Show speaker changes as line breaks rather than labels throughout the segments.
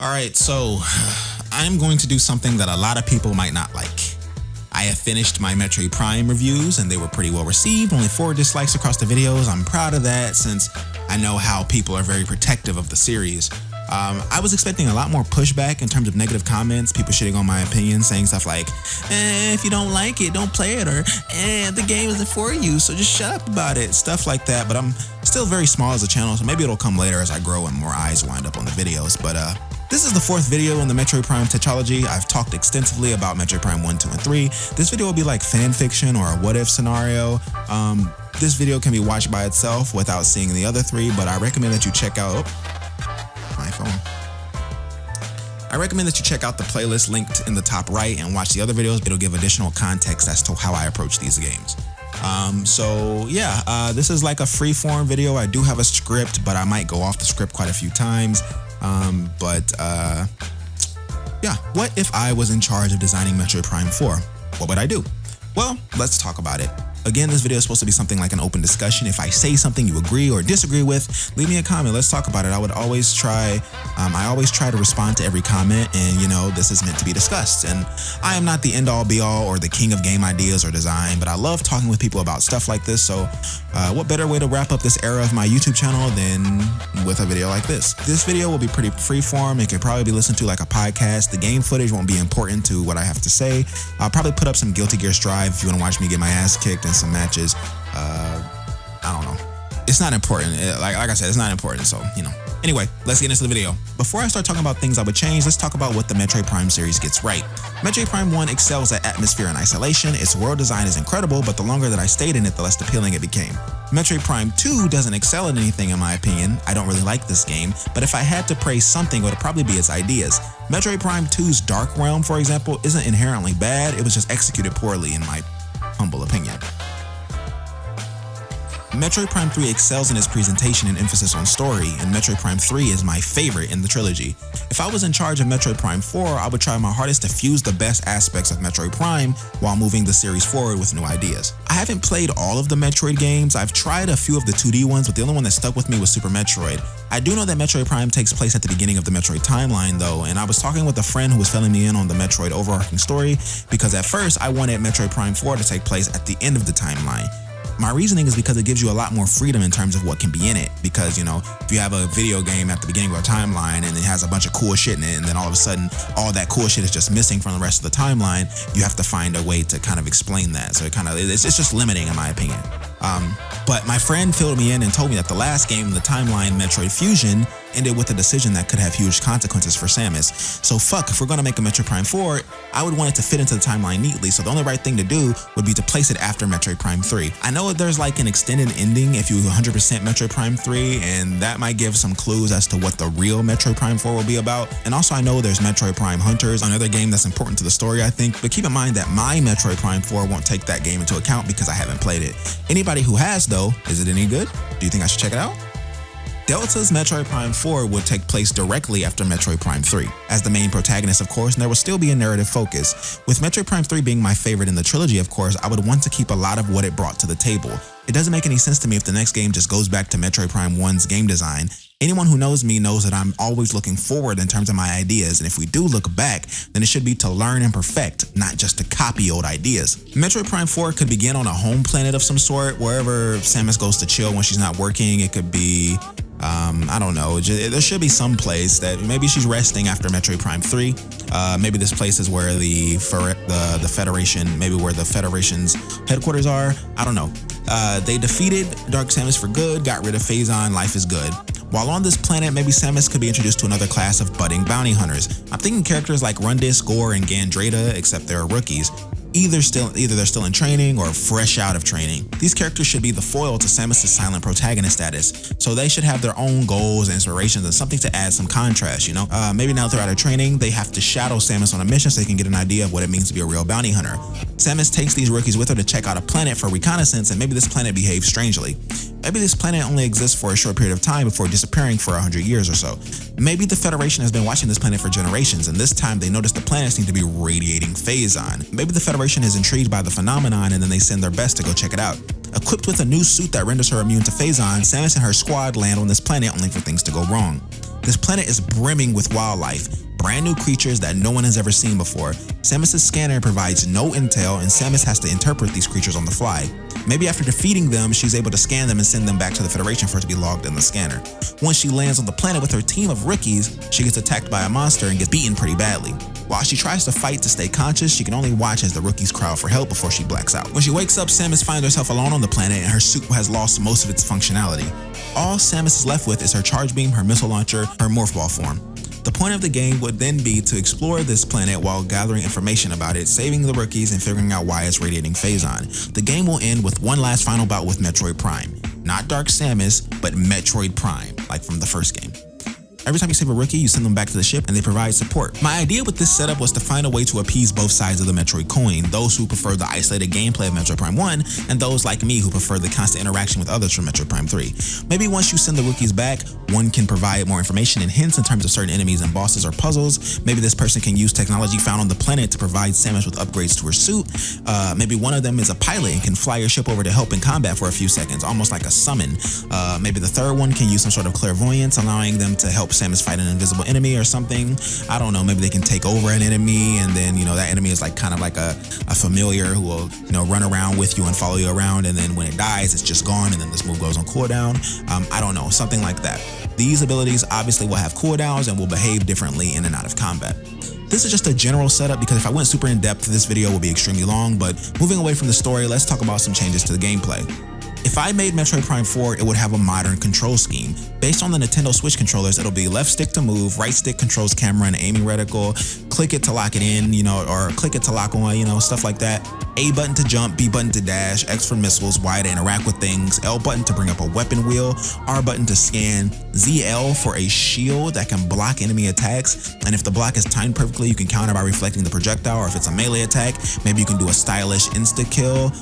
Alright, so I'm going to do something that a lot of people might not like. I have finished my Metroid Prime reviews and they were pretty well received, only 4 dislikes across the videos. I'm proud of that since I know how people are very protective of the series. I was expecting a lot more pushback in terms of negative comments, people shitting on my opinion, saying stuff like, if you don't like it, don't play it, or the game isn't for you, so just shut up about it, stuff like that. But I'm still very small as a channel, so maybe it'll come later as I grow and more eyes wind up on the videos. But this is the 4th video in the Metroid Prime tetralogy. I've talked extensively about Metroid Prime 1, 2, and 3. This video will be like fan fiction or a what-if scenario. This video can be watched by itself without seeing the other 3, but I recommend that you check out my phone. I recommend that you check out the playlist linked in the top right and watch the other videos. It'll give additional context as to how I approach these games. This is like a free-form video. I do have a script, but I might go off the script quite a few times. What if I was in charge of designing Metroid Prime 4? What would I do? Well, let's talk about it. Again, this video is supposed to be something like an open discussion. If I say something you agree or disagree with, leave me a comment. Let's talk about it. I always try to respond to every comment, and this is meant to be discussed. And I am not the end all be all or the king of game ideas or design, but I love talking with people about stuff like this. So what better way to wrap up this era of my YouTube channel than with a video like this? This video will be pretty freeform. It could probably be listened to like a podcast. The game footage won't be important to what I have to say. I'll probably put up some Guilty Gear Strive if you want to watch me get my ass kicked and some matches. I don't know. It's not important. Like I said, it's not important. So, Anyway, let's get into the video. Before I start talking about things I would change, let's talk about what the Metroid Prime series gets right. Metroid Prime 1 excels at atmosphere and isolation. Its world design is incredible, but the longer that I stayed in it, the less appealing it became. Metroid Prime 2 doesn't excel at anything in my opinion. I don't really like this game, but if I had to praise something, it would probably be its ideas. Metroid Prime 2's Dark Realm, for example, isn't inherently bad. It was just executed poorly in my humble opinion. Metroid Prime 3 excels in its presentation and emphasis on story, and Metroid Prime 3 is my favorite in the trilogy. If I was in charge of Metroid Prime 4, I would try my hardest to fuse the best aspects of Metroid Prime while moving the series forward with new ideas. I haven't played all of the Metroid games. I've tried a few of the 2D ones, but the only one that stuck with me was Super Metroid. I do know that Metroid Prime takes place at the beginning of the Metroid timeline though, and I was talking with a friend who was filling me in on the Metroid overarching story because at first I wanted Metroid Prime 4 to take place at the end of the timeline. My reasoning is because it gives you a lot more freedom in terms of what can be in it. Because, if you have a video game at the beginning of a timeline and it has a bunch of cool shit in it, and then all of a sudden all that cool shit is just missing from the rest of the timeline, you have to find a way to kind of explain that. So it's just limiting in my opinion. But my friend filled me in and told me that the last game in the timeline, Metroid Fusion, ended with a decision that could have huge consequences for Samus. So if we're gonna make a Metroid Prime 4, I would want it to fit into the timeline neatly, so the only right thing to do would be to place it after Metroid Prime 3. I know there's like an extended ending if you 100% Metroid Prime 3, and that might give some clues as to what the real Metroid Prime 4 will be about. And also I know there's Metroid Prime Hunters, another game that's important to the story I think, but keep in mind that my Metroid Prime 4 won't take that game into account because I haven't played it. Anybody who has though, is it any good? Do you think I should check it out? Delta's Metroid Prime 4 would take place directly after Metroid Prime 3. As the main protagonist, of course, and there will still be a narrative focus. With Metroid Prime 3 being my favorite in the trilogy, of course, I would want to keep a lot of what it brought to the table. It doesn't make any sense to me if the next game just goes back to Metroid Prime 1's game design. Anyone who knows me knows that I'm always looking forward in terms of my ideas, and if we do look back, then it should be to learn and perfect, not just to copy old ideas. Metroid Prime 4 could begin on a home planet of some sort, wherever Samus goes to chill when she's not working. It could be I don't know, there should be some place that maybe she's resting after Metroid Prime 3. Maybe this place is where the Federation, maybe where the Federation's headquarters are. I don't know. They defeated Dark Samus for good, got rid of Phazon, life is good. While on this planet, maybe Samus could be introduced to another class of budding bounty hunters. I'm thinking characters like Rundis, Gore, and Gandrada, except they're rookies. Either they're still in training or fresh out of training. These characters should be the foil to Samus' silent protagonist status, so they should have their own goals and inspirations and something to add some contrast, Maybe now they're out of training, they have to shadow Samus on a mission so they can get an idea of what it means to be a real bounty hunter. Samus takes these rookies with her to check out a planet for reconnaissance, and maybe this planet behaves strangely. Maybe this planet only exists for a short period of time before disappearing for 100 years or so. Maybe the Federation has been watching this planet for generations, and this time they notice the planets seem to be radiating Phazon. Maybe the Federation is intrigued by the phenomenon and then they send their best to go check it out. Equipped with a new suit that renders her immune to Phazon, Samus and her squad land on this planet only for things to go wrong. This planet is brimming with wildlife, brand new creatures that no one has ever seen before. Samus' scanner provides no intel, and Samus has to interpret these creatures on the fly. Maybe after defeating them, she's able to scan them and send them back to the Federation for it to be logged in the scanner. Once she lands on the planet with her team of rookies, she gets attacked by a monster and gets beaten pretty badly. While she tries to fight to stay conscious, she can only watch as the rookies cry out for help before she blacks out. When she wakes up, Samus finds herself alone on the planet and her suit has lost most of its functionality. All Samus is left with is her charge beam, her missile launcher, her morph ball form. The point of the game would then be to explore this planet while gathering information about it, saving the rookies, and figuring out why it's radiating Phazon. The game will end with one last final bout with Metroid Prime. Not Dark Samus, but Metroid Prime, like from the first game. Every time you save a rookie, you send them back to the ship and they provide support. My idea with this setup was to find a way to appease both sides of the Metroid coin, those who prefer the isolated gameplay of Metroid Prime 1 and those like me who prefer the constant interaction with others from Metroid Prime 3. Maybe once you send the rookies back, one can provide more information and hints in terms of certain enemies and bosses or puzzles. Maybe this person can use technology found on the planet to provide Samus with upgrades to her suit. Maybe one of them is a pilot and can fly your ship over to help in combat for a few seconds, almost like a summon. Maybe the third one can use some sort of clairvoyance, allowing them to help Samus fight an invisible enemy or something. I don't know, maybe they can take over an enemy and then, that enemy is like kind of like a familiar who will, run around with you and follow you around, and then when it dies, it's just gone and then this move goes on cooldown. I don't know, something like that. These abilities obviously will have cooldowns and will behave differently in and out of combat. This is just a general setup because if I went super in depth, this video would be extremely long, but moving away from the story, let's talk about some changes to the gameplay. If I made Metroid Prime 4, it would have a modern control scheme. Based on the Nintendo Switch controllers, it'll be left stick to move, right stick controls camera and aiming reticle, click it to lock it in, or click it to lock on, stuff like that. A button to jump, B button to dash, X for missiles, Y to interact with things, L button to bring up a weapon wheel, R button to scan, ZL for a shield that can block enemy attacks, and if the block is timed perfectly, you can counter by reflecting the projectile, or if it's a melee attack, maybe you can do a stylish insta-kill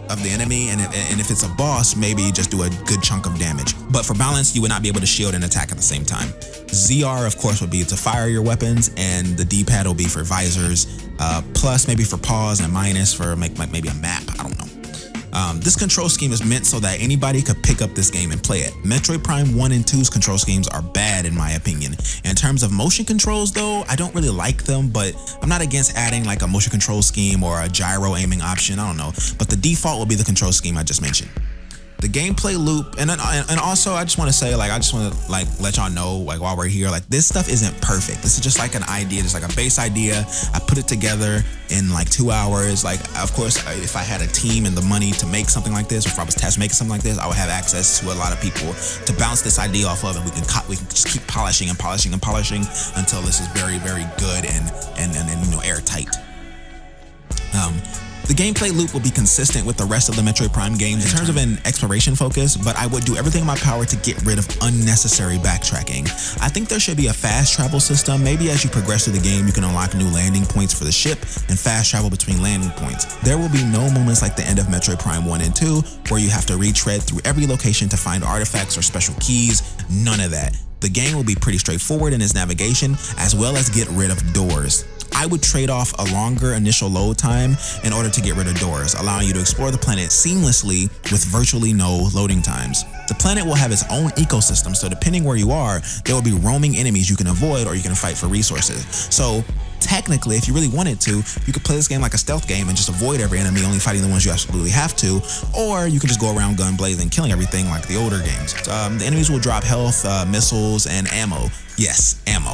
of the enemy, and if it's a boss, maybe just do a good chunk of damage. But for balance, you would not be able to shield and attack at the same time. ZR, of course, would be to fire your weapons, and the D-pad will be for visors, plus maybe for pause, and minus for maybe a map, I don't know. This control scheme is meant so that anybody could pick up this game and play it. Metroid Prime 1 and 2's control schemes are bad in my opinion. In terms of motion controls though, I don't really like them, but I'm not against adding like a motion control scheme or a gyro aiming option, I don't know. But the default will be the control scheme I just mentioned. The gameplay loop, and also I just want to say, I just want to let y'all know, while we're here, this stuff isn't perfect. This is just like an idea, just like a base idea. I put it together in 2 hours. Of course, if I had a team and the money to make something like this, or if I was tasked with making something like this, I would have access to a lot of people to bounce this idea off of, and we can just keep polishing and polishing and polishing until this is very, very good and airtight. The gameplay loop will be consistent with the rest of the Metroid Prime games in terms of an exploration focus, but I would do everything in my power to get rid of unnecessary backtracking. I think there should be a fast travel system. Maybe as you progress through the game, you can unlock new landing points for the ship and fast travel between landing points. There will be no moments like the end of Metroid Prime 1 and 2 where you have to retread through every location to find artifacts or special keys. None of that. The game will be pretty straightforward in its navigation, as well as get rid of doors. I would trade off a longer initial load time in order to get rid of doors, allowing you to explore the planet seamlessly with virtually no loading times. The planet will have its own ecosystem, so depending where you are, there will be roaming enemies you can avoid or you can fight for resources. So technically, if you really wanted to, you could play this game like a stealth game and just avoid every enemy, only fighting the ones you absolutely have to, or you can just go around gun blazing, killing everything like the older games. The enemies will drop health, missiles, and ammo. Yes, ammo.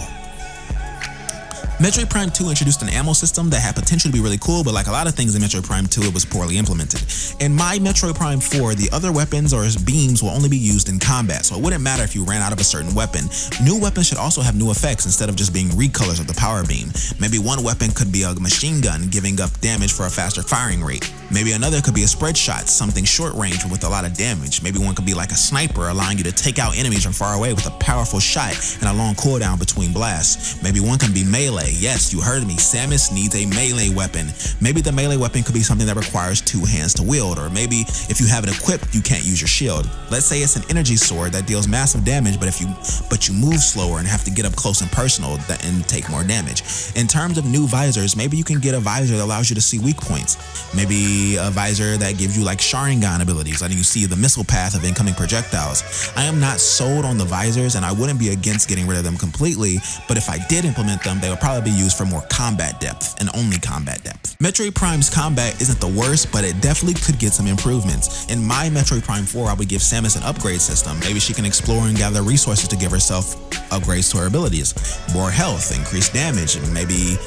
Metroid Prime 2 introduced an ammo system that had potential to be really cool, but like a lot of things in Metroid Prime 2, it was poorly implemented. In my Metroid Prime 4, the other weapons or beams will only be used in combat, so it wouldn't matter if you ran out of a certain weapon. New weapons should also have new effects instead of just being recolors of the power beam. Maybe one weapon could be a machine gun, giving up damage for a faster firing rate. Maybe another could be a spread shot, something short range with a lot of damage. Maybe one could be like a sniper, allowing you to take out enemies from far away with a powerful shot and a long cooldown between blasts. Maybe one can be melee, melee. Yes, you heard me. Samus needs a melee weapon. Maybe the melee weapon could be something that requires 2 hands to wield, or maybe if you have it equipped, you can't use your shield. Let's say it's an energy sword that deals massive damage, but you move slower and have to get up close and personal and take more damage. In terms of new visors, maybe you can get a visor that allows you to see weak points. Maybe a visor that gives you like Sharingan abilities, letting you see the missile path of incoming projectiles. I am not sold on the visors, and I wouldn't be against getting rid of them completely, but if I did implement them, they would probably be used for more combat depth, and only combat depth. Metroid Prime's combat isn't the worst, but it definitely could get some improvements. In my Metroid Prime 4, I would give Samus an upgrade system. Maybe she can explore and gather resources to give herself upgrades to her abilities. More health, increased damage, and maybe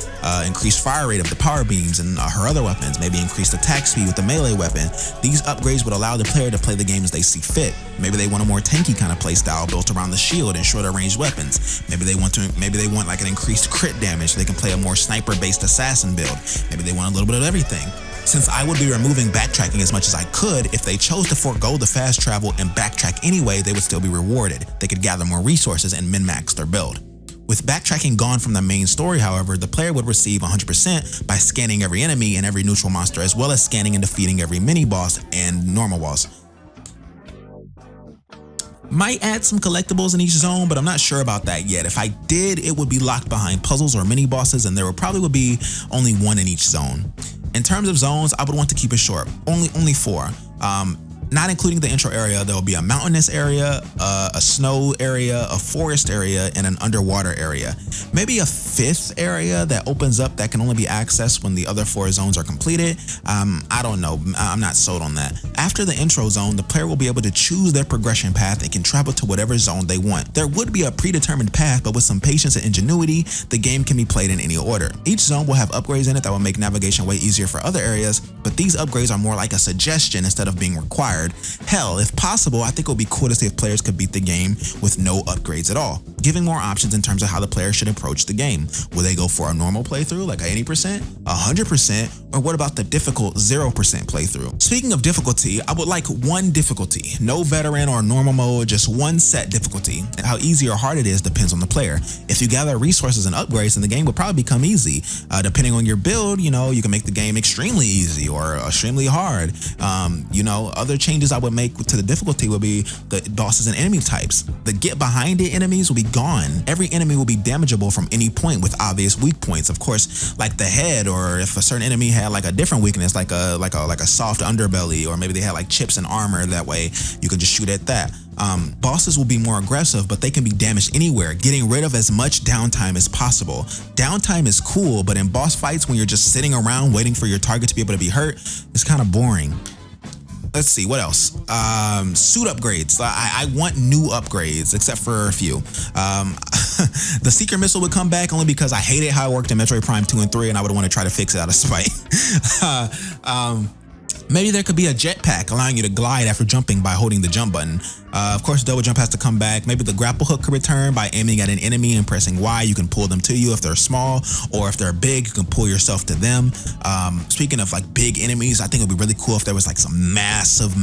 increased fire rate of the power beams and her other weapons. Maybe increased attack speed with the melee weapon. These upgrades would allow the player to play the game as they see fit. Maybe they want a more tanky kind of playstyle built around the shield and shorter range weapons. Maybe they want like an increased crit damage so they can play a more sniper-based assassin build. Maybe they want a little bit of everything. Since I would be removing backtracking as much as I could, if they chose to forego the fast travel and backtrack anyway, they would still be rewarded. They could gather more resources and min-max their build. With backtracking gone from the main story, however, the player would receive 100% by scanning every enemy and every neutral monster, as well as scanning and defeating every mini-boss and normal boss. Might add some collectibles in each zone, but I'm not sure about that yet. If I did, it would be locked behind puzzles or mini-bosses, and there would be only 1 in each zone. In terms of zones, I would want to keep it short, only 4. Not including the intro area, there will be a mountainous area, a snow area, a forest area, and an underwater area. Maybe a 5th area that opens up that can only be accessed when the other 4 zones are completed. I don't know, I'm not sold on that. After the intro zone, the player will be able to choose their progression path and can travel to whatever zone they want. There would be a predetermined path, but with some patience and ingenuity, the game can be played in any order. Each zone will have upgrades in it that will make navigation way easier for other areas, but these upgrades are more like a suggestion instead of being required. Hell, if possible, I think it would be cool to see if players could beat the game with no upgrades at all, giving more options in terms of how the player should approach the game. Will they go for a normal playthrough, like 80%, 100%, or what about the difficult 0% playthrough? Speaking of difficulty, I would like 1 difficulty, no veteran or normal mode, just 1 set difficulty. And how easy or hard it is depends on the player. If you gather resources and upgrades, then the game would probably become easy. Depending on your build, you can make the game extremely easy or extremely hard. Other changes I would make to the difficulty would be the bosses and enemy types. The get behind it enemies will be gone. Every enemy will be damageable from any point with obvious weak points. Of course, like the head, or if a certain enemy had like a different weakness, like a soft underbelly, or maybe they had like chips and armor, that way you can just shoot at that. Bosses will be more aggressive, but they can be damaged anywhere, getting rid of as much downtime as possible. Downtime is cool, but in boss fights when you're just sitting around waiting for your target to be able to be hurt, it's kind of boring. Let's see, what else? Suit upgrades. I want new upgrades, except for a few. The secret missile would come back only because I hated how it worked in Metroid Prime 2 and 3, and I would want to try to fix it out of spite. Maybe there could be a jetpack allowing you to glide after jumping by holding the jump button. Of course, double jump has to come back. Maybe the grapple hook could return by aiming at an enemy and pressing Y. You can pull them to you if they're small, or if they're big, you can pull yourself to them. Speaking of like big enemies, I think it would be really cool if there was like some massive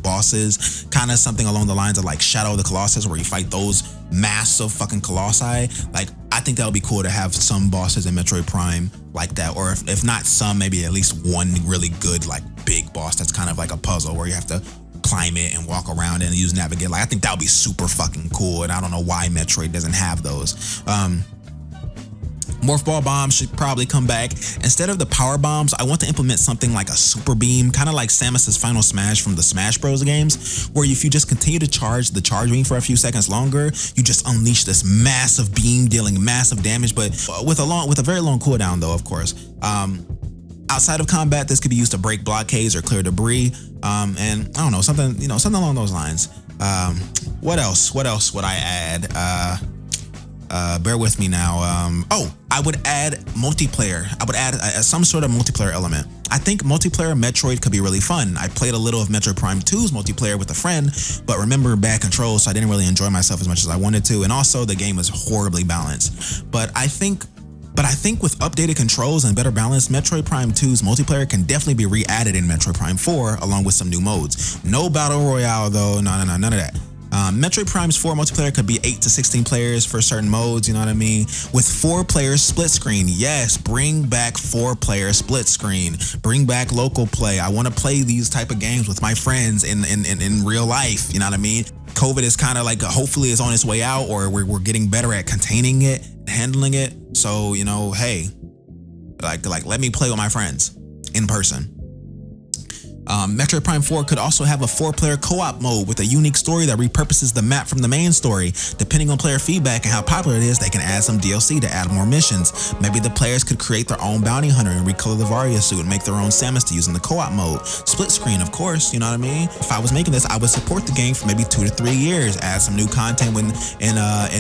bosses, kind of something along the lines of like Shadow of the Colossus, where you fight those massive fucking colossi. Like, I think that would be cool to have some bosses in Metroid Prime like that, or if not some, maybe at least one really good like big boss that's kind of like a puzzle where you have to climb it and walk around and use navigate. Like, I think that would be super fucking cool, and I don't know why Metroid doesn't have those. Morph ball bombs should probably come back. Instead of the power bombs, I want to implement something like a super beam, kind of like Samus's final smash from the Smash Bros games, where if you just continue to charge the charge beam for a few seconds longer, you just unleash this massive beam dealing massive damage, but with a very long cooldown though, of course. Outside of combat, this could be used to break blockades or clear debris, and I don't know, something along those lines. What else would I add? Bear with me now. I would add multiplayer. I would add some sort of multiplayer element. I think multiplayer Metroid could be really fun. I played a little of Metroid Prime 2's multiplayer with a friend, but remember bad controls, so I didn't really enjoy myself as much as I wanted to, and also the game was horribly balanced. But I think with updated controls and better balance, Metroid Prime 2's multiplayer can definitely be re-added in Metroid Prime 4 along with some new modes. No battle royale though, none of that. Metroid Prime's 4 multiplayer could be 8 to 16 players for certain modes, you know what I mean? With 4 players split screen. Yes, bring back 4-player split screen. Bring back local play. I want to play these type of games with my friends in real life, you know what I mean? COVID is kind of like, hopefully it's on its way out, or we're getting better at containing it, handling it. So, you know, hey, like let me play with my friends in person. Metroid Prime 4 could also have a 4-player co-op mode with a unique story that repurposes the map from the main story. Depending on player feedback and how popular it is, they can add some DLC to add more missions. Maybe the players could create their own bounty hunter and recolor the Varia suit and make their own Samus to use in the co-op mode. Split screen, of course, you know what I mean? If I was making this, I would support the game for maybe 2 to 3 years, add some new content in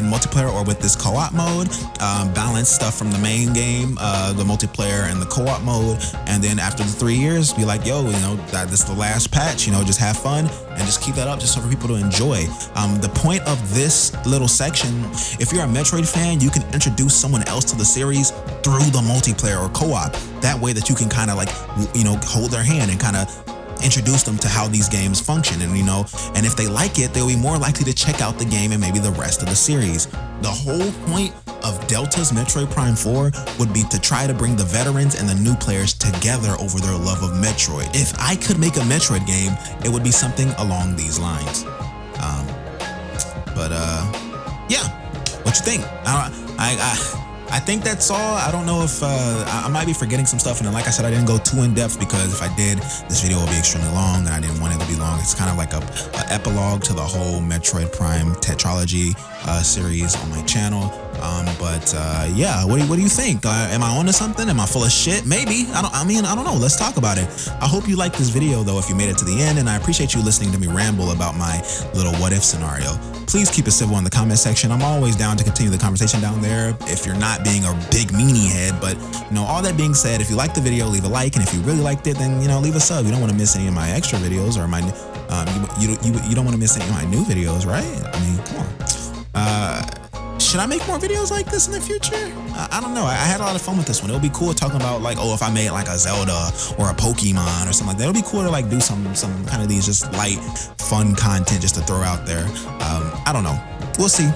multiplayer or with this co-op mode, balance stuff from the main game, the multiplayer and the co-op mode, and then after the 3 years, be like, yo, you know, this is the last patch, you know, just have fun and just keep that up just so for people to enjoy. The point of this little section, if you're a Metroid fan, you can introduce someone else to the series through the multiplayer or co-op. That way that you can kind of like, you know, hold their hand and kind of introduce them to how these games function, and you know, and if they like it, they'll be more likely to check out the game and maybe the rest of the series. The whole point of Delta's Metroid Prime 4 would be to try to bring the veterans and the new players together over their love of Metroid. If I could make a Metroid game, it would be something along these lines. Yeah, what you think? I think that's all. I don't know if I might be forgetting some stuff, and then like I said, I didn't go too in depth because if I did, this video would be extremely long, and I didn't want it to be long. It's kind of like a epilogue to the whole Metroid Prime tetralogy series on my channel. Yeah, what do you think? Am I onto something? Am I full of shit? Maybe. I don't know. Let's talk about it. I hope you liked this video though, if you made it to the end, and I appreciate you listening to me ramble about my little what if scenario. Please keep it civil in the comment section. I'm always down to continue the conversation down there if you're not being a big meanie head. But you know, all that being said, if you liked the video, leave a like, and if you really liked it, then you know, leave a sub. You don't want to miss any of my extra videos, or my you don't want to miss any of my new videos, right? I mean, come on. Should I make more videos like this in the future? I don't know. I had a lot of fun with this one. It'll be cool talking about like, oh, if I made like a Zelda or a Pokemon or something like that. It'll be cool to like do some kind of these just light, fun content just to throw out there. I don't know. We'll see.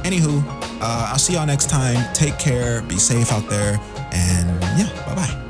Anywho, I'll see y'all next time. Take care. Be safe out there. And yeah, bye-bye.